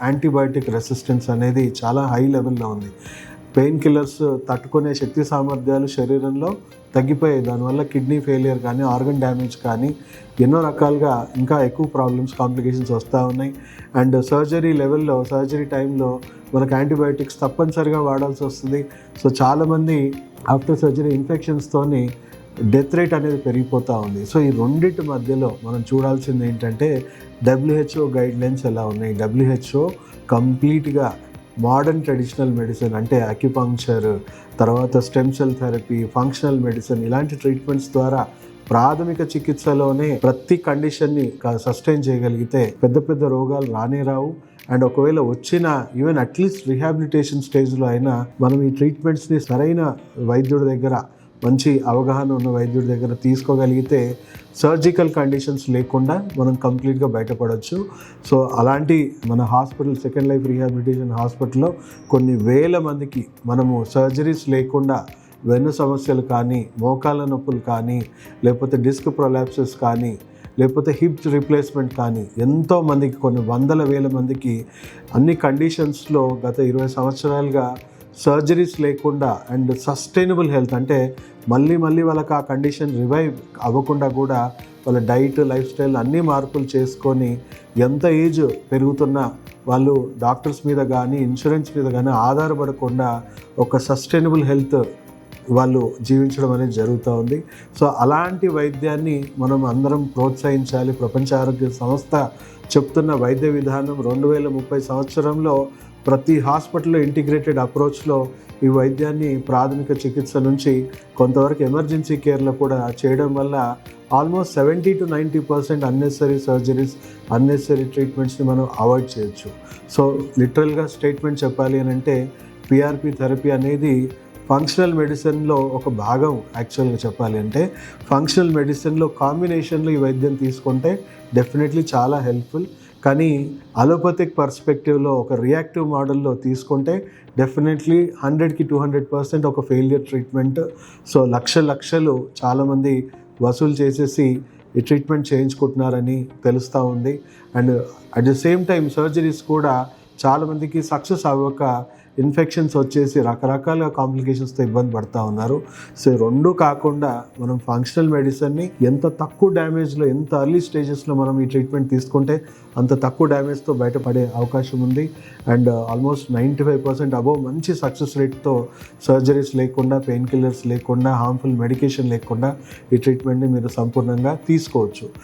Antibiotic resistance అనేది చాలా high లెవెల్లో ఉంది. పెయిన్ కిల్లర్స్ తట్టుకునే శక్తి సామర్థ్యాలు శరీరంలో తగ్గిపోయాయి. దానివల్ల కిడ్నీ ఫెయిలియర్ కానీ, ఆర్గన్ డ్యామేజ్ కానీ, ఎన్నో రకాలుగా ఇంకా ఎక్కువ ప్రాబ్లమ్స్, కాంప్లికేషన్స్ వస్తూ ఉన్నాయి. అండ్ సర్జరీ టైంలో మనకు యాంటీబయాటిక్స్ తప్పనిసరిగా వాడాల్సి వస్తుంది. సో చాలామంది ఆఫ్టర్ సర్జరీ ఇన్ఫెక్షన్స్తోని డెత్ రేట్ అనేది పెరిగిపోతూ ఉంది. సో ఈ రెండింటి మధ్యలో మనం చూడాల్సింది ఏంటంటే WHO గైడ్లైన్స్ ఎలా ఉన్నాయి. WHO కంప్లీట్గా మోడర్న్ ట్రెడిషనల్ మెడిసిన్ అంటే అక్యుపంక్చర్, తర్వాత stem cell therapy, functional medicine ఇలాంటి ట్రీట్మెంట్స్ ద్వారా ప్రాథమిక చికిత్సలోనే ప్రతి కండిషన్ని సస్టైన్ చేయగలిగితే పెద్ద పెద్ద రోగాలు రానే రావు. అండ్ ఒకవేళ వచ్చిన ఈవెన్ అట్లీస్ట్ రిహాబిలిటేషన్ స్టేజ్లో అయినా మనం ఈ ట్రీట్మెంట్స్ని సరైన వైద్యుడి దగ్గర, మంచి అవగాహన ఉన్న వైద్యుడి దగ్గర తీసుకోగలిగితే సర్జికల్ కండిషన్స్ లేకుండా మనం కంప్లీట్గా బయటపడవచ్చు. సో అలాంటి మన హాస్పిటల్, సెకండ్ లైఫ్ రీహాబిలిటేషన్ హాస్పిటల్లో కొన్ని వేల మందికి మనము సర్జరీస్ లేకుండా వెన్ను సమస్యలు కానీ, మోకాళ్ళ నొప్పులు కానీ, లేకపోతే డిస్క్ ప్రొలాప్సెస్ కానీ, లేకపోతే హిప్ రీప్లేస్మెంట్ కానీ ఎంతోమందికి, కొన్ని వందల వేల మందికి అన్ని కండిషన్స్లో గత 20 సంవత్సరాలుగా సర్జరీస్ లేకుండా అండ్ సస్టైనబుల్ హెల్త్ అంటే మళ్ళీ వాళ్ళకి ఆ కండిషన్ రివైవ్ అవ్వకుండా కూడా వాళ్ళ డైట్, లైఫ్ స్టైల్ అన్నీ మార్పులు చేసుకొని ఎంత ఏజ్ పెరుగుతున్నా వాళ్ళు డాక్టర్స్ మీద కానీ, ఇన్సూరెన్స్ మీద కానీ ఆధారపడకుండా ఒక సస్టైనబుల్ హెల్త్ వాళ్ళు జీవించడం అనేది జరుగుతూ ఉంది. సో అలాంటి వైద్యాన్ని మనం అందరం ప్రోత్సహించాలి. ప్రపంచ ఆరోగ్య సంస్థ చెప్తున్న వైద్య విధానం 2030 సంవత్సరంలో ప్రతి హాస్పిటల్లో ఇంటిగ్రేటెడ్ అప్రోచ్లో ఈ వైద్యాన్ని ప్రాథమిక చికిత్స నుంచి కొంతవరకు ఎమర్జెన్సీ కేర్లో కూడా చేయడం వల్ల almost 70 to 90% unnecessary surgeries, unnecessary ట్రీట్మెంట్స్ని మనం అవాయిడ్ చేయొచ్చు. సో లిటరల్గా స్టేట్మెంట్ చెప్పాలి అని అంటే PRP థెరపీ అనేది ఫంక్షనల్ మెడిసిన్లో ఒక భాగం. యాక్చువల్గా చెప్పాలి అంటే ఫంక్షనల్ మెడిసిన్లో కాంబినేషన్లో ఈ వైద్యం తీసుకుంటే డెఫినెట్లీ చాలా హెల్ప్ఫుల్. కానీ అలోపతిక్ పర్స్పెక్టివ్లో ఒక రియాక్టివ్ మోడల్లో తీసుకుంటే డెఫినెట్లీ 100కి 200% ఒక ఫెయిలియర్ ట్రీట్మెంట్. సో లక్షలు చాలామంది వసూలు చేసేసి ఈ ట్రీట్మెంట్ చేయించుకుంటున్నారని తెలుస్తూ ఉంది. And at the same time surgeries కూడా చాలామందికి సక్సెస్ అవ్వక ఇన్ఫెక్షన్స్ వచ్చేసి రకరకాల కాంప్లికేషన్స్తో ఇబ్బంది పడుతూ ఉన్నారు. సో రెండు కాకుండా మనం ఫంక్షనల్ మెడిసిన్ని ఎంత తక్కువ డ్యామేజ్లో, ఎంత ఎర్లీ స్టేజెస్లో మనం ఈ ట్రీట్మెంట్ తీసుకుంటే అంత తక్కువ డ్యామేజ్తో బయటపడే అవకాశం ఉంది. అండ్ ఆల్మోస్ట్ 95% అబోవ్ మంచి సక్సెస్ రేట్తో సర్జరీస్ లేకుండా, పెయిన్ కిల్లర్స్ లేకుండా, హార్మ్ఫుల్ మెడికేషన్ లేకుండా ఈ ట్రీట్మెంట్ని మీరు సంపూర్ణంగా తీసుకోవచ్చు.